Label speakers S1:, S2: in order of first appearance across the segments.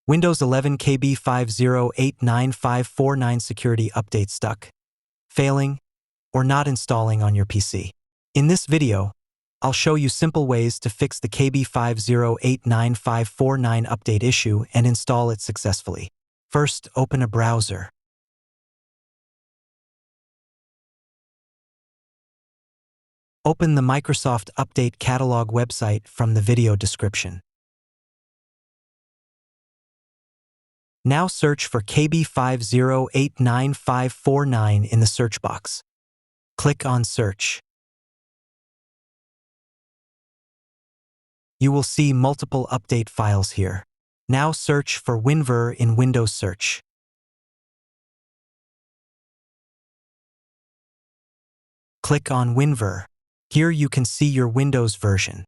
S1: Windows 11 KB5089549 security update stuck, failing, or not installing on your PC. In this video, I'll show you simple ways to fix the KB5089549 update issue and install it successfully. First, open a browser. Open the Microsoft Update Catalog website from the video description. Now search for KB5089549 in the search box. Click on Search. You will see multiple update files here. Now search for WinVer in Windows Search. Click on WinVer. Here you can see your Windows version.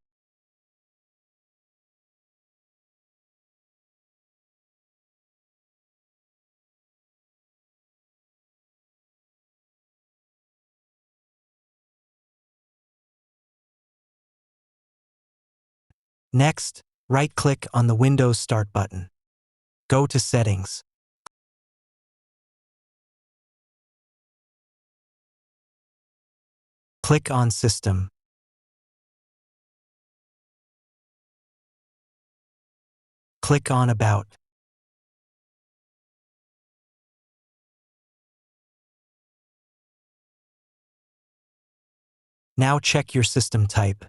S1: Next, right-click on the Windows Start button. Go to Settings. Click on System. Click on About. Now check your system type.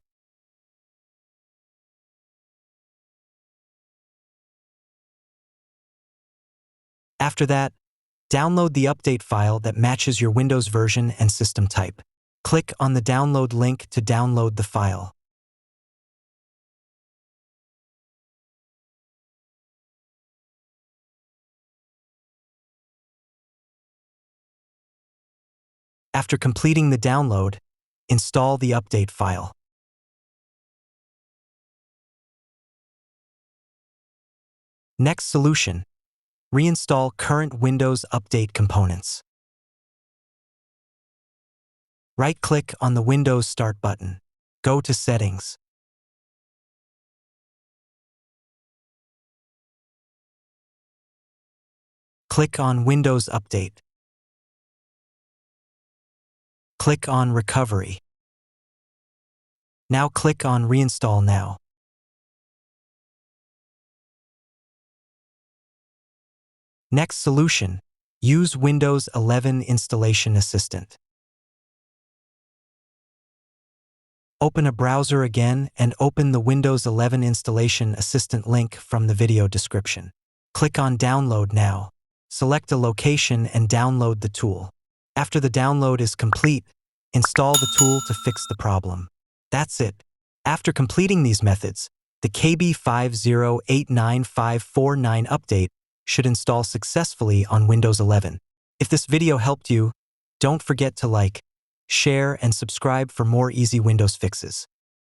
S1: After that, download the update file that matches your Windows version and system type. Click on the download link to download the file. After completing the download, install the update file. Next solution: reinstall current Windows Update components. Right-click on the Windows Start button. Go to Settings. Click on Windows Update. Click on Recovery. Now click on Reinstall Now. Next solution: use Windows 11 Installation Assistant. Open a browser again and open the Windows 11 Installation Assistant link from the video description. Click on Download Now. Select a location and download the tool. After the download is complete, install the tool to fix the problem. That's it. After completing these methods, the KB5089549 update should install successfully on Windows 11. If this video helped you, don't forget to like, share, and subscribe for more easy Windows fixes.